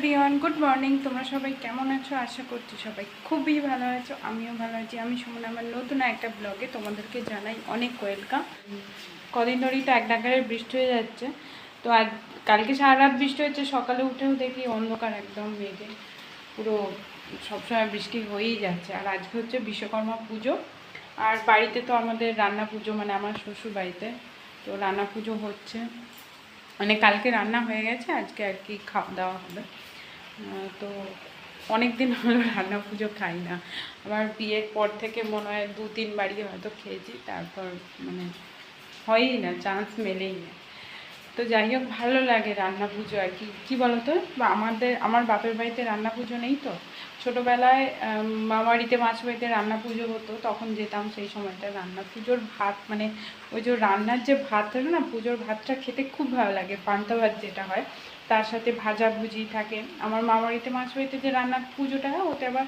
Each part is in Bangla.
Everyone, good morning. তোমরা সবাই কেমন আছো? আশা করছি সবাই খুবই ভালো আছো। আমিও ভালো আছি। আমি সুমন আমার নতুন একটা ব্লগে তোমাদেরকে জানাই অনেক ওয়েলকাম। কদিন ধরেই তো এক ডাকারে বৃষ্টি হয়ে যাচ্ছে। তো আজ কালকে সারা রাত বৃষ্টি হচ্ছে, সকালে উঠেও দেখি অন্ধকার একদম মেঘে পুরো সবসময় বৃষ্টি হয়েই যাচ্ছে। আর আজকে হচ্ছে বিশ্বকর্মা পুজো, আর বাড়িতে তো আমাদের রান্না পুজো, মানে আমার শ্বশুর বাড়িতে তো রান্না পুজো হচ্ছে। মানে কালকে রান্না হয়ে গেছে, আজকে আর কি খাওয়া দাওয়া হবে। তো অনেক দিন হলো রান্না পুজো খাই না। আমার বিয়ের পর থেকে মনে হয় 2-3বারই হয়তো খেয়েছি, তারপর মানে হয়ই না, চান্স মেলেই না। তো যাই হোক, ভালো লাগে রান্না পুজো আর কি। কী বলতো, আমার বাপের বাড়িতে রান্না পুজো নেই তো। ছোটোবেলায় মামাবাড়িতে মাছবাড়িতে রান্না পুজো হতো, তখন যেতাম। সেই সময়টা রান্না পুজোর ভাত, মানে ওই যে রান্নার যে ভাত থাকে না, পুজোর ভাতটা খেতে খুব ভালো লাগে। পান্তা ভাত যেটা হয়, তার সাথে ভাজা ভুজি থাকে। আমার মামাবাড়িতে মাছবাড়িতে যে রান্নার পুজোটা হয়, ওতে আবার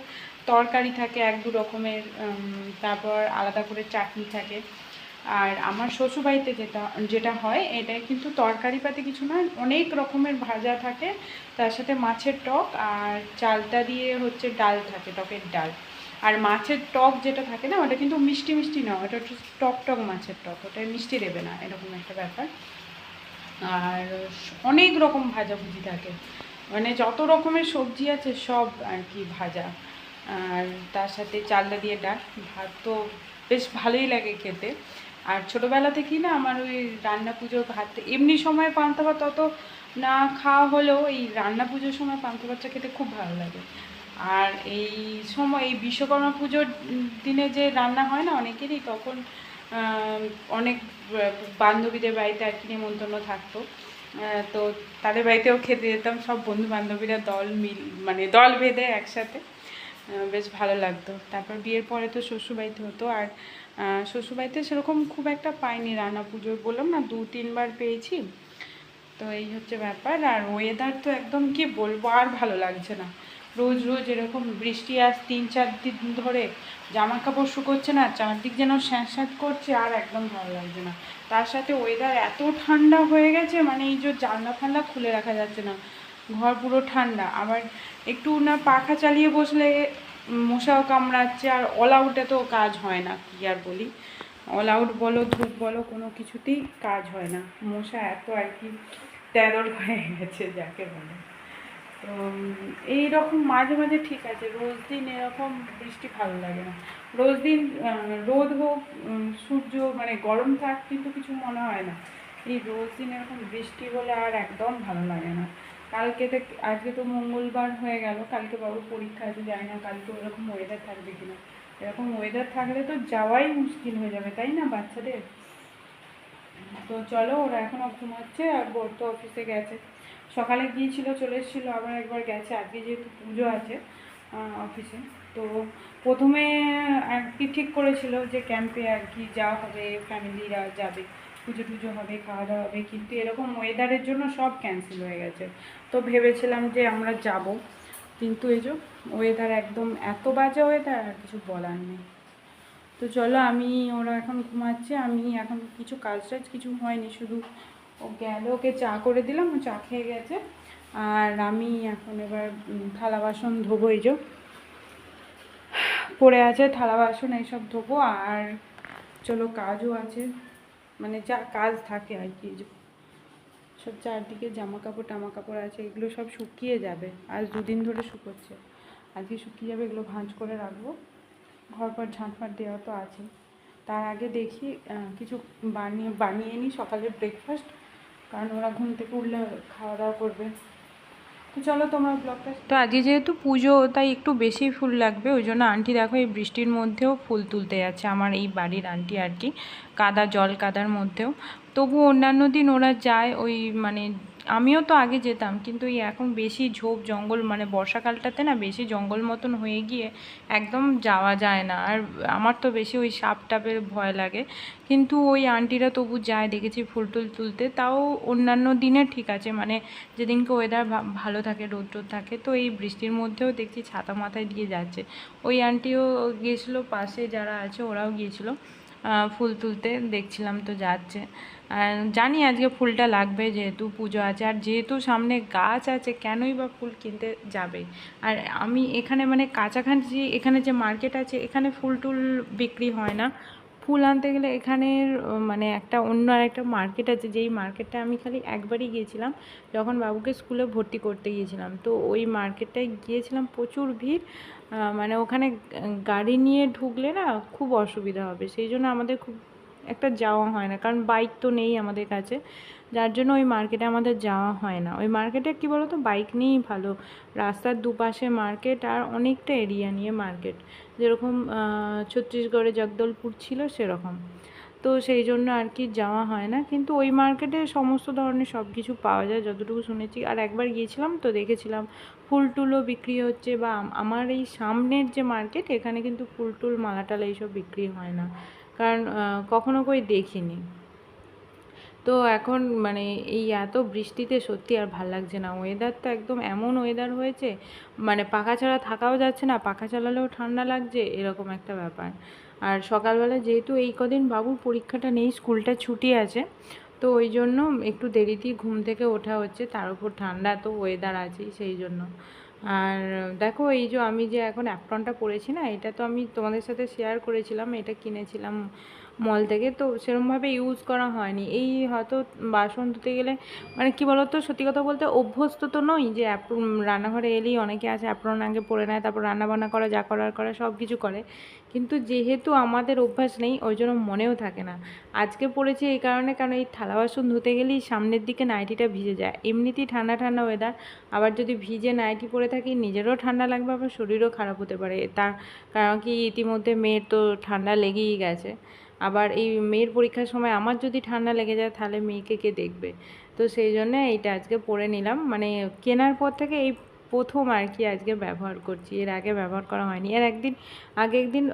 তরকারি থাকে 1-2 রকমের, তারপর আলাদা করে চাটনি থাকে। আর আমার শ্বশুরবাড়িতে যেটা হয়, এটাই কিন্তু তরকারি পাতি কিছু নয়, অনেক রকমের ভাজা থাকে, তার সাথে মাছের টক, আর চালটা দিয়ে হচ্ছে ডাল থাকে, টকের ডাল। আর মাছের টক যেটা থাকে না, ওটা কিন্তু মিষ্টি মিষ্টি না, ওটা হচ্ছে টক টক মাছের টক, ওটা মিষ্টি দেবে না, এরকম একটা ব্যাপার। আর অনেক রকম ভাজাভুজি থাকে, মানে যত রকমের সবজি আছে সব আর কি ভাজা। আর তার সাথে চালটা দিয়ে ডাল ভাত, তো বেশ ভালোই লাগে খেতে। আর ছোটোবেলা থেকেই না আমার ওই রান্না পুজোর ভাত, এমনি সময় পান্তা ভাত অত না খাওয়া হলেও এই রান্না পুজোর সময় পান্তা ভাতটা খেতে খুব ভালো লাগে। আর এই সময়, এই বিশ্বকর্মা পুজোর দিনে যে রান্না হয় না অনেকেরই, তখন অনেক বান্ধবীদের বাড়িতে আর কি নেমন্তন্ন থাকতো। তো তাদের বাড়িতেও খেতে যেতাম, সব বন্ধু বান্ধবীরা মানে দল বেঁধে একসাথে। বেশ ভালো লাগতো। তারপর বিয়ের পরে তো শ্বশুরবাড়িতে হতো, আর শ্বশুরবাড়িতে সেরকম খুব একটা পাইনি রান্না পুজো, বললাম না 2-3বার পেয়েছি। তো এই হচ্ছে ব্যাপার। আর ওয়েদার তো একদম কি বলবো, আর ভালো লাগছে না। রোজ রোজ এরকম বৃষ্টি, আজ 3-4 দিন ধরে জামা কাপড় শুকোচ্ছে না, চারদিক যেন স্যাঁত করছে, আর একদম ভালো লাগছে না। তার সাথে ওয়েদার এত ঠান্ডা হয়ে গেছে, মানে এই যে জানলা ফান্ডা খুলে রাখা যাচ্ছে না, ঘর পুরো ঠান্ডা। আবার একটু না পাখা চালিয়ে বসলে মশাও কামড়াচ্ছে, আর অল আউটে তো কাজ হয় না, কী আর বলি। অল আউট বলো, ধূপ বলো, কোনো কিছুতেই কাজ হয় না, মশা এত আর কি তেরর হয়ে গেছে যাকে বলে। তো এইরকম মাঝে মাঝে ঠিক আছে, রোজ দিন এরকম বৃষ্টি ভালো লাগে না। রোজ দিন রোদ হোক, সূর্য মানে গরম থাক, কিন্তু কিছু মনে হয় না। এই রোজ দিন এরকম বৃষ্টি হলে আর একদম ভালো লাগে না। আজকে তো মঙ্গলবার হয়ে গেল, কালকে বাবুর পরীক্ষা আছে, জানি না কালকে ওরকম ওয়েদার থাকবে কিনা। এরকম ওয়েদার থাকলে তো যাওয়াই মুশকিল হয়ে যাবে, তাই না, বাচ্চাদের। তো চলো, ওরা এখনও ঘুমাচ্ছে, আর বোর তো অফিসে গেছে। সকালে গিয়েছিল, চলে এসেছিলো, আবার একবার গেছে। আজকে যেহেতু পুজো আছে অফিসে, তো প্রথমে আর কি ঠিক করেছিল যে ক্যাম্পে আর কি যাওয়া হবে, ফ্যামিলিরা যাবে, পুজো টুজো হবে, খাওয়া দাওয়া হবে, কিন্তু এরকম ওয়েদারের জন্য সব ক্যান্সেল হয়ে গেছে। তো ভেবেছিলাম যে আমরা যাব, কিন্তু এই যে ওয়েদার একদম এত বাজে ওয়েদার, আর কিছু বলার নেই। তো চলো, ওরা এখন ঘুমাচ্ছে, আমি এখন কিছু কাজ টাজ কিছু হয়নি, শুধু ও গেল, ওকে চা করে দিলাম, ও চা খেয়ে গেছে। আর আমি এখন এবার থালা বাসন ধোবো, এই যে পড়ে আছে থালা বাসন, এইসব ধোবো। আর চলো, কাজও আছে, মানে যা কাজ থাকে আর কি, সব চারদিকে জামা কাপড় টামা কাপড় আছে, এগুলো সব শুকিয়ে যাবে। আজ 2 দিন ধরে শুকোচ্ছে, আজকে শুকিয়ে যাবে, এগুলো ভাঁজ করে রাখবো। ঘর পর ঝাঁটফাট দেওয়া তো আছে। তার আগে দেখি কিছু বানিয়ে নিই সকালের ব্রেকফাস্ট, কারণ ওরা ঘুম থেকে উঠলে খাওয়া দাওয়া করবে। তো চলো, তোমরা ব্লগটা। তো আজকে যেহেতু পুজো, তাই একটু বেশি ফুল লাগবে, ওই জন্য আন্টি দেখো এই বৃষ্টির মধ্যেও ফুল তুলতে যাচ্ছে, আমার এই বাড়ির আন্টি আর কি, কাদার মধ্যেও। তবু অন্যান্য দিন ওরা যায়, ওই মানে আমিও তো আগে যেতাম, কিন্তু এই এখন বেশি ঝোপ জঙ্গল, মানে বর্ষাকালটাতে না বেশি জঙ্গল মতন হয়ে গিয়ে একদম যাওয়া যায় না। আর আমার তো বেশি ওই সাপ টাপের ভয় লাগে, কিন্তু ওই আন্টিরা তবু যায়, দেখেছি ফুল টুল তুলতে। তাও অন্যান্য দিনে ঠিক আছে, মানে যেদিনকে ওয়েদার ভালো থাকে, রোদ থাকে, তো এই বৃষ্টির মধ্যেও দেখছি ছাতা মাথায় দিয়ে যাচ্ছে। ওই আন্টিও গিয়েছিলো, পাশে যারা আছে ওরাও গিয়েছিলো। ফুল তুলতে, দেখছিলাম তো যাচ্ছে। আর জানি আজকে ফুলটা লাগবে যেহেতু পুজো আছে, আর যেহেতু সামনে গাছ আছে কেনই বা ফুল কিনতে যাবে। আর আমি এখানে মানে কাছাকাছি এখানে যে মার্কেট আছে এখানে ফুল টুল বিক্রি হয় না। ফুল আনতে গেলে এখানের মানে একটা অন্য আরেকটা মার্কেট আছে, যেই মার্কেটটা আমি খালি একবারই গিয়েছিলাম যখন বাবুকে স্কুলে ভর্তি করতে গিয়েছিলাম। তো ওই মার্কেটটায় গিয়েছিলাম, প্রচুর ভিড়। মানে ওখানে গাড়ি নিয়ে ঢুকলে না খুব অসুবিধা হবে, সেই জন্য আমাদের খুব একটা যাওয়া হয় না, কারণ বাইক তো নেই আমাদের কাছে, যার জন্য ওই মার্কেটে আমাদের যাওয়া হয় না। ওই মার্কেটে কী বলো তো, বাইক নিয়েই ভালো, রাস্তার দুপাশে মার্কেট আর অনেকটা এরিয়া নিয়ে মার্কেট, যেরকম ছত্তিশগড়ে জগদলপুর ছিল সেরকম। তো সেই জন্য আর কি যাওয়া হয় না, কিন্তু ওই মার্কেটে সমস্ত ধরনের সব কিছু পাওয়া যায় যতটুকু শুনেছি। আর একবার গিয়েছিলাম তো দেখেছিলাম ফুল টুলও বিক্রি হচ্ছে, বা আমার এই সামনের যে মার্কেট এখানে কিন্তু ফুল টুল মালা টালা এইসব বিক্রি হয় না, কারণ কখনো কই দেখিনি। তো এখন মানে এই এত বৃষ্টিতে সত্যি আর ভাল লাগছে না, ওয়েদার তো একদম এমন ওয়েদার হয়েছে, মানে পাখা ছাড়া থাকাও যাচ্ছে না, পাখা চালালেও ঠান্ডা লাগছে, এরকম একটা ব্যাপার। আর সকালবেলা যেহেতু এই কদিন বাবুর পরীক্ষাটা নেই, স্কুলটা ছুটি আছে, তো ওই জন্য একটু দেরিতেই ঘুম থেকে ওঠা হচ্ছে, তার উপর ঠান্ডা তো ওয়েদার আছেই সেই জন্য। আর দেখো এই যে আমি যে এখন অ্যাপ্রনটা পরেছি না, এটা তো আমি তোমাদের সাথে শেয়ার করেছিলাম, এটা কিনেছিলাম মল থেকে, তো সেরকমভাবে ইউজ করা হয়নি। এই হয়তো বাসন ধুতে গেলে মানে কী বলো তো, সত্যি কথা বলতে অভ্যস্ত তো নই যে রান্নাঘরে এলেই অনেকে আছে অ্যাপ্রন আগে পরে নেয়, তারপর রান্নাবান্না করা যা করার করা সব কিছু করে, কিন্তু যেহেতু আমাদের অভ্যাস নেই ওই জন্য মনেও থাকে না। আজকে পড়েছি এই কারণে, কারণ এই থালা বাসন ধুতে গেলেই সামনের দিকে নাইটিটা ভিজে যায়, এমনিতেই ঠান্ডা ঠান্ডা ওয়েদার, আবার যদি ভিজে নাইটি পরে থাকি নিজেরও ঠান্ডা লাগবে, আবার শরীরও খারাপ হতে পারে, তার কারণ কি ইতিমধ্যে মেয়ের তো ঠান্ডা লেগেই গেছে। আবার এই মেয়ের পরীক্ষার সময় আমার যদি ঠান্ডা লেগে যায় তাহলে মেয়েকে কে দেখবে। তো সেই জন্য এইটা আজকে পরে নিলাম, মানে কেনার পর থেকে এই প্রথম আর কি আজকে ব্যবহার করছি, এর আগে ব্যবহার করা হয়নি। এর একদিন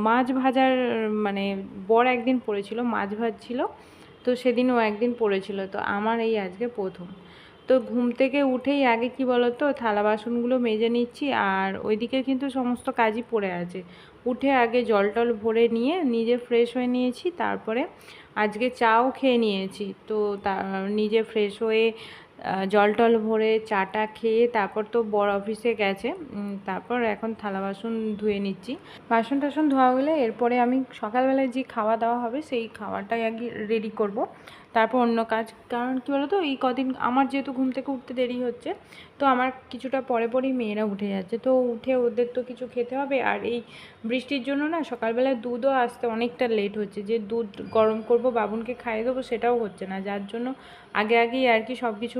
মাছ ভাজার মানে বর একদিন পড়েছিল, মাছ ভাজছিল, তো সেদিন ও একদিন পড়েছিল, তো আমার এই আজকে প্রথম। তো ঘুম থেকে উঠেই আগে কি বলতো, থালা বাসনগুলো মেজে নিচ্ছি, আর ওইদিকে কিন্তু সমস্ত কাজই পড়ে আছে। উঠে আগে জল টল ভরে নিয়ে নিজে ফ্রেশ হয়ে নিয়েছি, তারপরে আজকে চাও খেয়ে নিয়েছি, তো নিজে ফ্রেশ হয়ে জল টল ভরে চাটা খেয়ে তারপর তো বড় অফিসে গেছে, তারপর এখন থালা বাসন ধুয়ে নিচ্ছি। বাসন টাসন ধোয়া হলে এরপরে আমি সকালবেলায় যে খাওয়া দাওয়া হবে সেই খাওয়াটাই আগে রেডি করব, তারপর অন্য কাজ। কারণ কী বলো তো, এই কদিন আমার যেহেতু ঘুম থেকে উঠতে দেরি হচ্ছে, তো আমার কিছুটা পরে পরেই মেয়েরা উঠে যাচ্ছে, তো উঠে ওদের তো কিছু খেতে হবে। আর এই বৃষ্টির জন্য না সকালবেলায় দুধও আসতে অনেকটা লেট হচ্ছে, যে দুধ গরম করব বাবুনকে খাইয়ে দেবো সেটাও হচ্ছে না, যার জন্য আগেই আর কি সব কিছু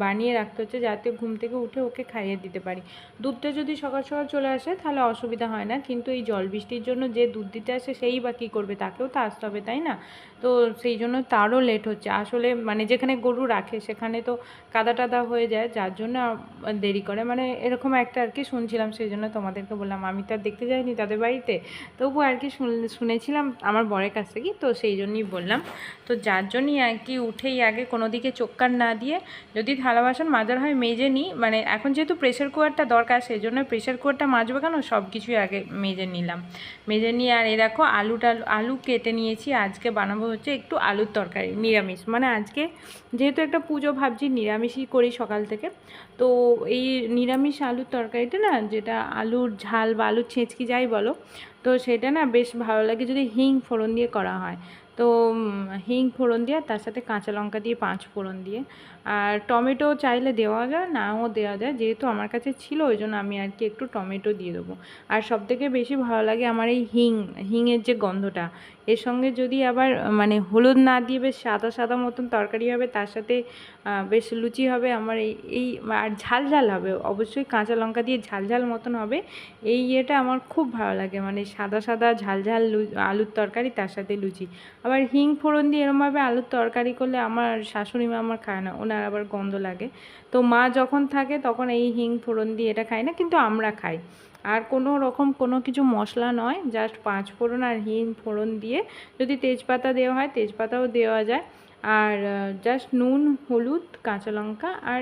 বানিয়ে রাখতে হচ্ছে, যাতে ঘুম থেকে উঠে ওকে খাইয়ে দিতে পারি। দুধটা যদি সকাল সকাল চলে আসে তাহলে অসুবিধা হয় না, কিন্তু এই জল বৃষ্টির জন্য যে দুধ দিতে আসে সেই বা কী করবে, তাকেও তো আসতে হবে তাই না। তো সেই জন্য তারও লেট হচ্ছে আসলে, মানে যেখানে গরু রাখে সেখানে তো কাদা টাদা হয়ে যায়, যার জন্য দেরি করে, মানে এরকম একটা আর কি শুনছিলাম, সেই জন্য তোমাদেরকে বললাম। আমি তো আর দেখতে যাইনি তাদের বাড়িতে, তবু আর কি শুনেছিলাম আমার বরের কাছ থেকে, তো সেই জন্যই বললাম। তো যার জন্যই আর কি উঠেই আগে কোনো দিকে চোখ কান না দিয়ে, যদি থালা বাসন মাজার হয় মেজে নিই, মানে এখন যেহেতু প্রেশার কুকারটা দরকার সেই জন্য প্রেশার কুকারটা মাজবো কেন, সব কিছুই আগে মেজে নিলাম। মেজে নিয়ে আর এই দেখো আলু কেটে নিয়েছি, আজকে বানাবো হচ্ছে একটু আলুর তরকারি নিরামিষ, মানে আজকে যেহেতু একটা পুজো ভাবছি নিরামিষই করি সকাল থেকে। তো এই নিরামিষ আলুর তরকারিটা না, যেটা আলুর ঝাল বা আলুর ছেঁচকি যাই বলো, তো সেটা না বেশ ভালো লাগে যদি হিং ফোড়ন দিয়ে করা হয়। তো হিং ফোড়ন দিয়ে তার সাথে কাঁচা লঙ্কা দিয়ে 5 ফোড়ন দিয়ে, আর টমেটো চাইলে দেওয়া যায় নাও দেওয়া যায়, যেহেতু আমার কাছে ছিল ওই জন্য আমি আর কি একটু টমেটো দিয়ে দেবো। আর সবথেকে বেশি ভালো লাগে আমার এই হিংয়ের যে গন্ধটা, এর সঙ্গে যদি আবার মানে হলুদ না দিয়ে বেশ সাদা সাদা মতন তরকারি হবে, তার সাথে বেশ লুচি হবে আমার এই আর ঝাল ঝাল হবে, অবশ্যই কাঁচা লঙ্কা দিয়ে ঝাল ঝাল মতন হবে। এই ইয়েটা আমার খুব ভালো লাগে, মানে সাদা সাদা ঝাল ঝাল আলুর তরকারি তার সাথে লুচি। আবার হিং ফোড়ন দিয়ে এরমভাবে আলুর তরকারি করলে আমার শাশুড়ি মা আমার খায় না, ওনার আবার গন্ধ লাগে। তো মা যখন থাকে তখন এই হিং ফোড়ন দিয়ে এটা খায় না, কিন্তু আমরা খাই। আর কোনো রকম কোনো কিছু মশলা নয়, জাস্ট 5 ফোড়ন আর হিং ফোড়ন দিয়ে, যদি তেজপাতা দেওয়া হয় তেজপাতাও দেওয়া যায়। আর জাস্ট নুন, হলুদ, কাঁচা লঙ্কা আর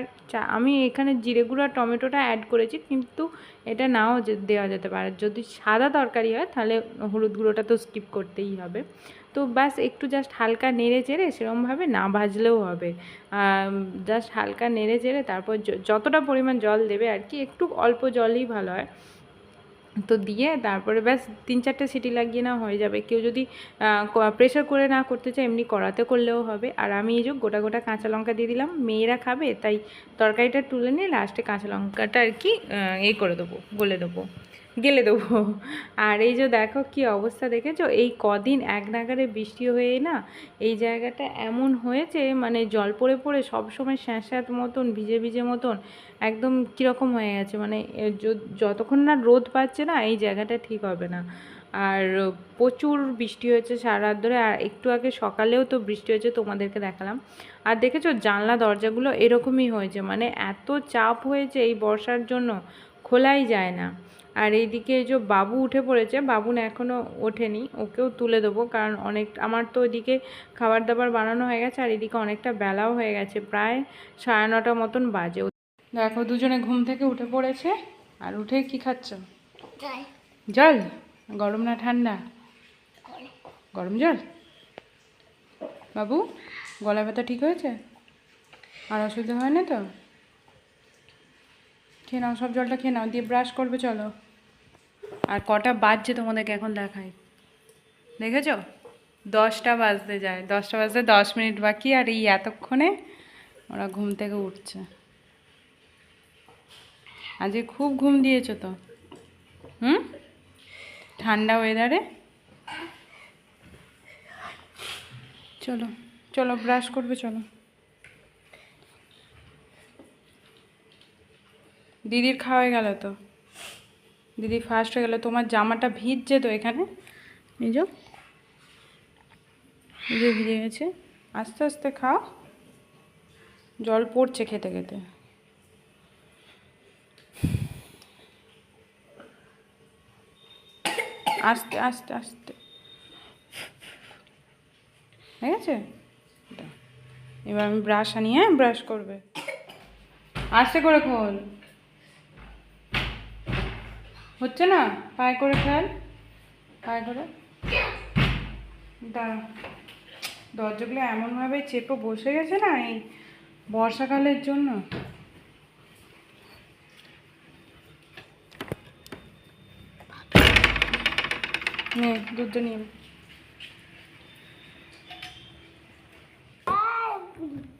আমি এখানে জিরে গুঁড়ো আর টমেটোটা অ্যাড করেছি, কিন্তু এটা নাও দেওয়া যেতে পারে। যদি সাদা তরকারি হয় তাহলে হলুদ গুঁড়োটা তো স্কিপ করতেই হবে। তো ব্যাস একটু জাস্ট হালকা নেড়ে চেড়ে, সেরকমভাবে না ভাজলেও হবে, জাস্ট হালকা নেড়ে চেড়ে তারপর যতটা পরিমাণ জল দেবে আর কি, একটু অল্প জলই ভালো হয়, তো দিয়ে তারপরে ব্যাস 3-4টে সিটি লাগিয়ে না হয়ে যাবে। কেউ যদি প্রেশার করে না করতে চায়, এমনি কড়াতে করলেও হবে। আর আমি এই যে গোটা গোটা কাঁচা লঙ্কা দিয়ে দিলাম, মেয়েরা খাবে তাই তরকারিটা তুলে নিয়ে লাস্টে কাঁচা লঙ্কাটা আর কি করে দেবো, গেলে দেবো। আর এই যে দেখো কি অবস্থা, দেখেছো? এই কদিন এক নাগারে বৃষ্টি হয়ে না এই জায়গাটা এমন হয়েছে, মানে জল পড়ে পড়ে সবসময় স্যাঁতস্যাঁত মতন, ভিজে ভিজে মতন একদম কীরকম হয়ে গেছে। মানে যতক্ষণ না রোদ পাচ্ছে না এই জায়গাটা ঠিক হবে না। আর প্রচুর বৃষ্টি হয়েছে সারা রাত ধরে, আর একটু আগে সকালেও তো বৃষ্টি হয়েছে, তোমাদেরকে দেখালাম। আর দেখেছো জানলা দরজাগুলো এরকমই হয়েছে, মানে এত চাপ হয়েছে এই বর্ষার জন্য, খোলাই যায় না। আর এইদিকে এই যে বাবু উঠে পড়েছে, বাবু না এখনও ওঠেনি, ওকেও তুলে দেবো, কারণ আমার তো ওইদিকে খাবার দাবার বানানো হয়ে গেছে, আর এদিকে অনেকটা বেলাও হয়ে গেছে, প্রায় 9:30 মতন বাজে। দেখো দুজনে ঘুম থেকে উঠে পড়েছে, আর উঠে কি খাচ্ছ? জল। গরম না ঠান্ডা? গরম জল। বাবু গলা ব্যথা ঠিক হয়েছে? আর অসুবিধা হয় না তো? খেয়ে নাও, সব জলটা খেয়ে নাও, দিয়ে ব্রাশ করবে চলো। আর কটা বাজছে তোমাদেরকে এখন দেখাই, দেখেছো? 10টা বাজতে যায়, 10টা বাজতে 10 মিনিট বাকি, আর এই এতক্ষণে ওরা ঘুম থেকে উঠছে। আজকে খুব ঘুম দিয়েছো তো, ঠান্ডা ওয়েদারে। চলো চলো ব্রাশ করবে চলো। দিদির খাওয়া হয়ে গেল তো, দিদি ফার্স্ট হয়ে গেল। তোমার জামাটা ভিজছে তো এখানে, এই যে ভিজে গেছে, আস্তে আস্তে খাও, জল পড়ছে খেতে খেতে। আস্তে আস্তে আস্তে, ঠিক আছে? এবার আমি ব্রাশ আনি, হ্যাঁ ব্রাশ করবে, আস্তে করে খোল, হচ্ছে না? পায়ে করে খেয়াল, পায়ে করে দাঁড়া। দরজাগুলো এমনভাবে চেপে বসে গেছে না এই বর্ষাকালের জন্য। নে দুধটা নিয়ে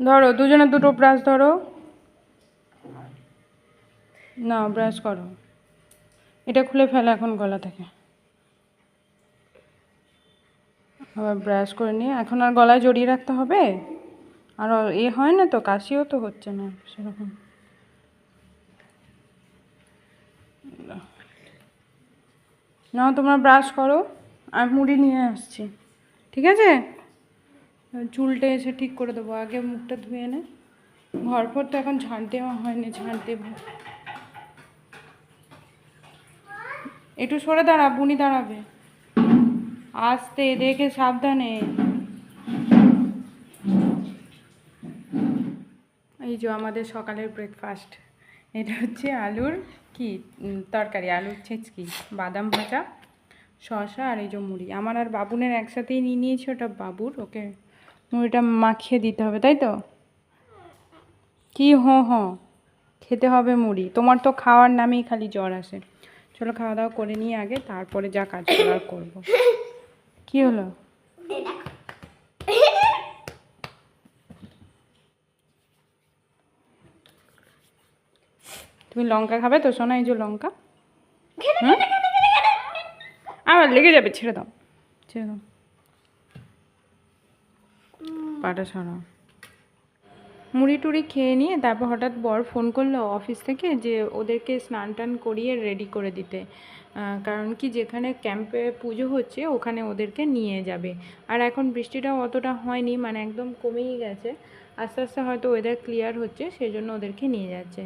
ধরো, দুজনে দুটো ব্রাশ ধরো, না ব্রাশ করো, এটা খুলে ফেলো এখন গলা থেকে, আবার ব্রাশ করে নিয়ে এখন আর গলায় জড়িয়ে রাখতে হবে? আর হয় না তো, কাশিও তো হচ্ছে না সেরকম। না তোমরা ব্রাশ করো, আমি মুড়ি নিয়ে আসছি, ঠিক আছে? চুলটা এসে ঠিক করে দেবো, আগে মুখটা ধুয়ে নে। ঘরপর তো এখন ঝাঁট দেওয়া হয়নি, ঝাঁট দেবো। একটু সরে দাঁড়া, বুনি দাঁড়াবে, আস্তে দেখে সাবধানে। এই যে আমাদের সকালের ব্রেকফাস্ট, এটা হচ্ছে আলুর কি তরকারি, আলুর ছেঁচকি, বাদাম ভাজা, শসা, আর এই যে মুড়ি। আমার আর বাবুনের একসাথেই নিয়ে নিয়েছি, ওটা বাবুর, ওকে মুড়িটা মাখিয়ে দিতে হবে, তাই তো? কি খেতে হবে মুড়ি, তোমার তো খাওয়ার নামেই খালি জ্বর আসে। চলো খাওয়া দাওয়া করে নিয়ে আগে, তারপরে যা কাজ করার করবো। কি হলো? তুমি লঙ্কা খাবে তো সোনা? এই যে লঙ্কা, আবার লেগে যাবে, ছেড়ে দাও ছেড়ে দাও, পাটা সরাও। মুড়ি টুড়ি খেয়ে নিয়ে তারপর হঠাৎ বর ফোন করলো অফিস থেকে, যে ওদেরকে স্নান টান করিয়ে রেডি করে দিতে, কারণ কি যেখানে ক্যাম্পে পুজো হচ্ছে ওখানে ওদেরকে নিয়ে যাবে। আর এখন বৃষ্টিটাও অতটা হয়নি, মানে একদম কমেই গেছে, আস্তে আস্তে হয়তো ওয়েদার ক্লিয়ার হচ্ছে, সেই জন্য ওদেরকে নিয়ে যাচ্ছে।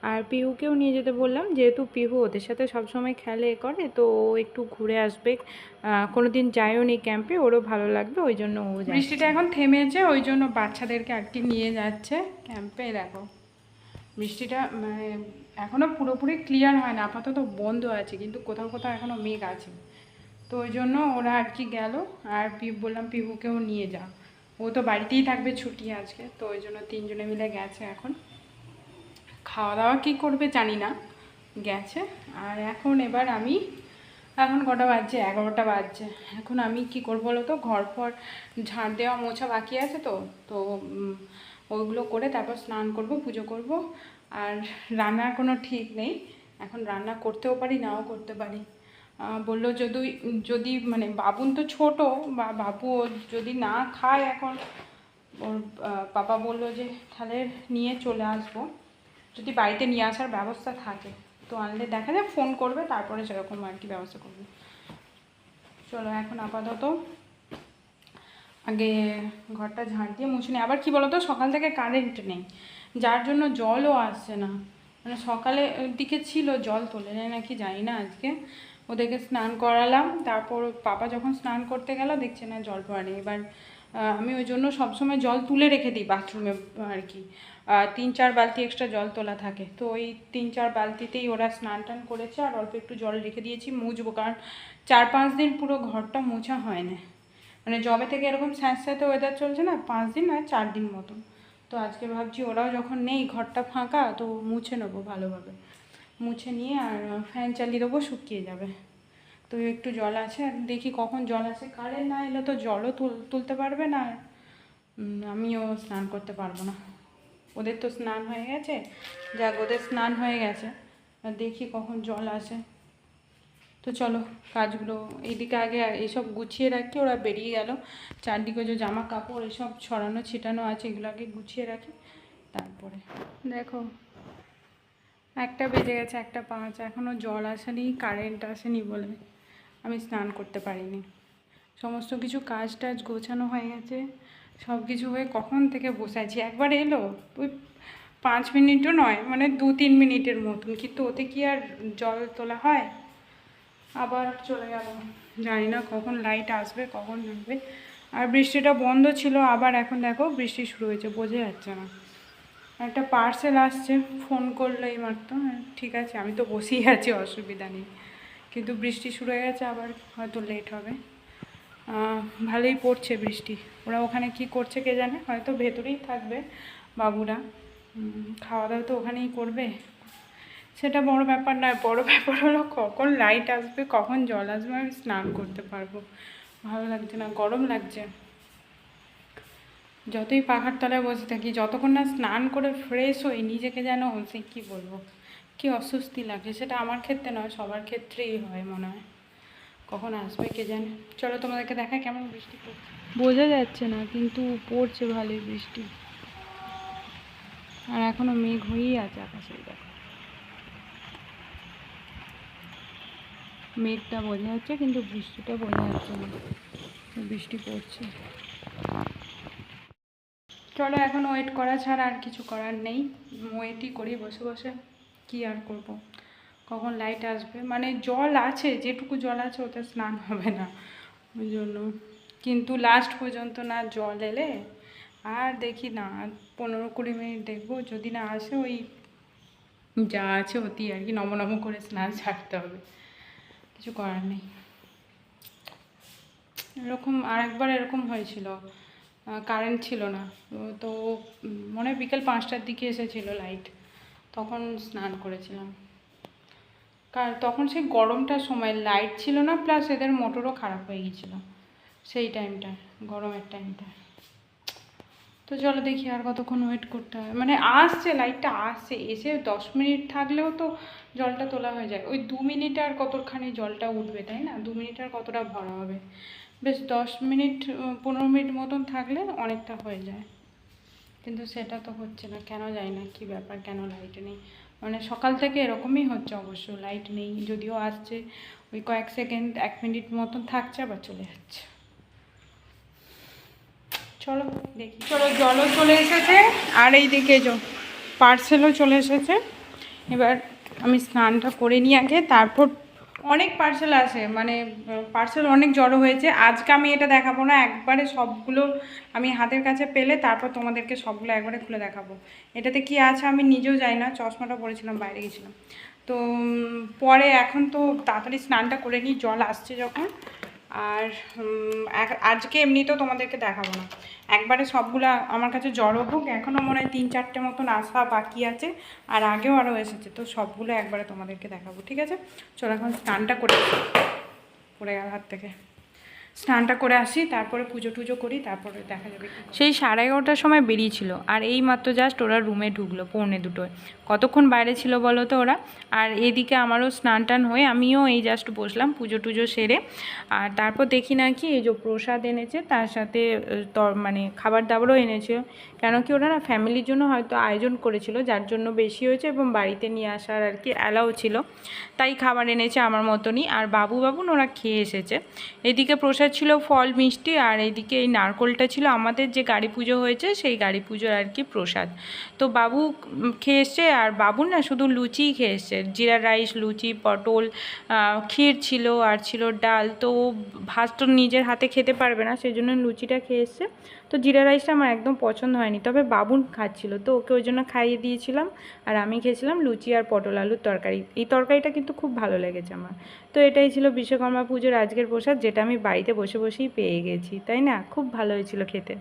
আর পিহুকেও নিয়ে যেতে বললাম, যেহেতু পিহু ওদের সাথে সবসময় খেলে করে, তো ও একটু ঘুরে আসবে। কোনো দিন যায়ও নি ক্যাম্পে, ওরও ভালো লাগবে, ওই জন্য ও যাচ্ছে। বৃষ্টিটা এখন থেমেছে, ওই জন্য বাচ্চাদেরকে আর কি নিয়ে যাচ্ছে ক্যাম্পে। দেখো বৃষ্টিটা মানে এখনও পুরোপুরি ক্লিয়ার হয় না, আপাতত বন্ধ আছে, কিন্তু কোথাও কোথাও এখনও মেঘ আছে। তো ওই জন্য ওরা আর কি গেল। আর বললাম পিহুকেও নিয়ে যা, ও তো বাড়িতেই থাকবে, ছুটি আজকে, তো ওই জন্য তিনজনে মিলে গেছে। এখন খাওয়া দাওয়া কী করবে জানি না, গেছে। আর এবার আমি এখন কটা বাজছে, 11টা বাজছে। এখন আমি কি করবো বলো তো, ঘর ফর ঝাড় দেওয়া মোছা বাকি আছে, তো তো ওইগুলো করে তারপর স্নান করব, পুজো করব। আর রান্নার কোনো ঠিক নেই, এখন রান্না করতেও পারি নাও করতে পারি। বললো যদি মানে বাবুন তো ছোট, বা বাবু যদি না খায় এখন, ওর পাপা বললো যে তাহলে নিয়ে চলে আসবো, যদি বাড়িতে নিয়ে আসার ব্যবস্থা থাকে তো আনলে দেখা যায়, ফোন করবে, তারপরে সেরকম আর কি ব্যবস্থা করবে। চলো এখন আপাতত আগে ঘরটা ঝাড় দিয়ে মুছে নিই। আবার কি বলো তো, সকাল থেকে কারেন্ট নেই, যার জন্য জলও আসছে না। মানে সকালে দিকে ছিল, জল তোলে নেয় নাকি জানি না। আজকে ওদেরকে স্নান করালাম, তারপর পাপা যখন স্নান করতে গেল দেখছে না জল পড়ে। এবার আমি ওই জন্য সবসময় জল তুলে রেখে দিই বাথরুমে আর কি, 3-4 বালতি এক্সট্রা জল তোলা থাকে, তো ওই 3-4 বালতিতেই ওরা স্নান টান করেছে। আর অল্প একটু জল রেখে দিয়েছি মুছবো, কারণ 4-5 দিন পুরো ঘরটা মোছা হয় না। মানে জবে থেকে এরকম স্যাঁতস্যাঁতে ওয়েদার চলছে না, 5 দিন নয় 4 দিন মতন। তো আজকে ভাবছি ওরাও যখন নেই, ঘরটা ফাঁকা, তো মুছে নেবো ভালোভাবে, মুছে নিয়ে আর ফ্যান চালিয়ে দেবো, শুকিয়ে যাবে। তো একটু জল আছে, আর দেখি কখন জল আসে। কারেন্ট না এলে তো জলও তুলতে পারবে না, আমিও স্নান করতে পারবো না। ওদের তো স্নান হয়ে গেছে, যাক ওদের স্নান হয়ে গেছে, আর দেখি কখন জল আসে। তো চলো কাজগুলো এইদিকে আগে এইসব গুছিয়ে রাখি, ওরা বেরিয়ে গেল, চারদিকে যে জামা কাপড় এসব ছড়ানো ছিটানো আছে, এগুলো আগে গুছিয়ে রাখি, তারপরে। দেখো 1টা বেজে গেছে, 1:05, এখনও জল আসেনি, কারেন্ট আসেনি বলে আমি স্নান করতে পারিনি। সমস্ত কিছু কাজ টাজ গোছানো হয়ে গেছে, সব কিছু হয়ে কখন থেকে বসে আছি। একবার এলো, ওই 5 মিনিটও নয়, মানে 2-3 মিনিটের মতন, কিন্তু ওতে কি আর জল তোলা হয়। আবার চলে গেল, জানি না কখন লাইট আসবে, কখন আসবে। আর বৃষ্টিটা বন্ধ ছিল, আবার এখন দেখো বৃষ্টি শুরু হয়েছে, বোঝা যাচ্ছে না। একটা পার্সেল আসছে, ফোন করলো এই মাত্র। ঠিক আছে, আমি তো বসেই আছি, অসুবিধা নেই, কিন্তু বৃষ্টি শুরু হয়ে গেছে, আবার হয়তো লেট হবে। ভালোই পড়ছে বৃষ্টি। ওরা ওখানে কি করছে কে জানে, হয়তো ভেতরেই থাকবে বাবুরা, খাওয়া দাওয়া তো ওখানেই করবে। সেটা বড় ব্যাপার নয়, বড় ব্যাপার হলো কখন লাইট আসবে, কখন জল আসবে, আমি স্নান করতে পারবো। ভালো লাগছে না, গরম লাগছে। যতই পাখার তলায় বসে থাকি, যতক্ষণ না স্নান করে ফ্রেশ হই, নিজেকে যেন সে কী বলবো, কি অস্বস্তি লাগে। সেটা আমার ক্ষেত্রে নয়, সবার ক্ষেত্রেই হয় মনে হয়। কখন আসবে কে জানে। চলো তোমাদেরকে দেখায় কেমন বৃষ্টি পড়ছে। বোঝা যাচ্ছে না, কিন্তু পড়ছে ভালোই বৃষ্টি, আর এখনও মেঘ হয়েই আছে আকাশে। দেখো মেঘটা বোঝা যাচ্ছে, কিন্তু বৃষ্টিটা বোঝা যাচ্ছে না, বৃষ্টি পড়ছে। চলো এখন ওয়েট করা ছাড়া আর কিছু করার নেই, ওয়েটই করি বসে বসে, কি আর করব। কখন লাইট আসবে, মানে জল আছে, যেটুকু জল আছে ওতে স্নান হবে না, ওই জন্য। কিন্তু লাস্ট পর্যন্ত না জল এলে আর দেখি না, 15-20 মিনিট দেখবো, যদি না আসে ওই যা আছে অতি আর কি, নম করে স্নান ছাড়তে হবে, কিছু করার নেই। এরকম আরেকবার এরকম হয়েছিল, কারেন্ট ছিল না, তো মনে হয় বিকেল 5টার দিকে এসেছিল লাইট, তখন স্নান করেছিলাম। কারণ তখন সেই গরমটার সময় লাইট ছিল না, প্লাস এদের মোটরও খারাপ হয়ে গিয়েছিলো সেই টাইমটা, গরমের টাইমটা। তো চলো দেখি আর কতক্ষণ ওয়েট করতে হয়। মানে আসছে, লাইটটা আসছে, এসে 10 মিনিট থাকলেও তো জলটা তোলা হয়ে যায়। ওই 2 মিনিট আর কতখানি জলটা উঠবে, তাই না? 2 মিনিট আর কতটা ভরা হবে, বেশ 10 মিনিট 15 মিনিট মতন থাকলে অনেকটা হয়ে যায়। কিন্তু সেটা তো হচ্ছে না, কেন যায় না, কি ব্যাপার, কেন লাইট নেই। মানে সকাল থেকে এরকমই হচ্ছে অবশ্য, লাইট নেই, যদিও আসছে ওই কয়েক সেকেন্ড 1 মিনিট মতন থাকছে, আবার চলে যাচ্ছে। চলো দেখি। চলো, জলও চলে এসেছে আর এইদিকে পার্সেলও চলে এসেছে। এবার আমি স্নানটা করে নিই আগে, তারপর অনেক পার্সেল আসে, মানে পার্সেল অনেক জড়ো হয়েছে। আজকে আমি এটা দেখাবো না, একবারে সবগুলো আমি হাতের কাছে পেলে তারপর তোমাদেরকে সবগুলো একবারে খুলে দেখাবো। এটাতে কি আছে আমি নিজেও জানি না, চশমাটা পরেছিলাম, বাইরে গেছিলাম তো। পরে এখন তো তাড়াতাড়ি স্নানটা করে নিই, জল আসছে যখন। আর আজকে এমনিতেও তোমাদেরকে দেখাবো না, একবারে সবগুলো আমার কাছে জড়ো হোক। এখনও মনে হয় 3-4টে মতন আসা বাকি আছে, আর আগেও আরও এসেছে, তো সবগুলো একবারে তোমাদেরকে দেখাবো, ঠিক আছে? চলো এখন স্নানটা করে পড়ে গেল হাত থেকে। স্নানটা করে আসি, তারপরে পুজো টুজো করি, তারপরে দেখা যাবে। সেই 11:30টার সময় বেরিয়েছিল, আর এই মাত্র জাস্ট ওরা রুমে ঢুকলো 1:45। কতক্ষণ বাইরে ছিল বলো তো ওরা। আর এদিকে আমারও স্নান টান হয়ে আমিও এই জাস্ট বসলাম পুজো টুজো সেরে। আর তারপর দেখি না কি এই যে প্রসাদ এনেছে, তার সাথে মানে খাবার দাবারও এনেছে। কেন কি ওরা না ফ্যামিলির জন্য হয়তো আয়োজন করেছিল, যার জন্য বেশি হয়েছে, এবং বাড়িতে নিয়ে আসার আর কি অ্যালাও ছিল, তাই খাবার এনেছে আমার মতনই। আর বাবুন ওরা খেয়ে এসেছে। এদিকে প্রসাদ ছিল ফল মিষ্টি, আর এইদিকে এই নারকোলটা ছিল আমাদের যে গাড়ি পুজো হয়েছে সেই গাড়ি পুজোর আর কি প্রসাদ। তো বাবু খেয়ে এসছে, আর বাবুর না শুধু লুচিই খেয়ে এসছে, জিরা রাইস, লুচি, পটল, ক্ষীর ছিল, আর ছিল ডাল। তো ভাত তো নিজের হাতে খেতে পারবে না, সেই জন্য লুচিটা খেয়ে এসছে। তো জিরা রাইসটা আমার একদম পছন্দ হয়নি, তবে বাবুন খাচ্ছিল, তো ওকে ওই জন্য খাইয়ে দিয়েছিলাম। আর আমি খেয়েছিলাম লুচি আর পটল আলুর তরকারি। এই তরকারিটা কিন্তু খুব ভালো লেগেছে আমার। তো এটাই ছিল বিশ্বকর্মা পুজোর আজকের প্রসাদ, যেটা আমি বাড়িতে বসে বসেই পেয়ে গেছি, তাই না? খুব ভালো হয়েছিল খেতে।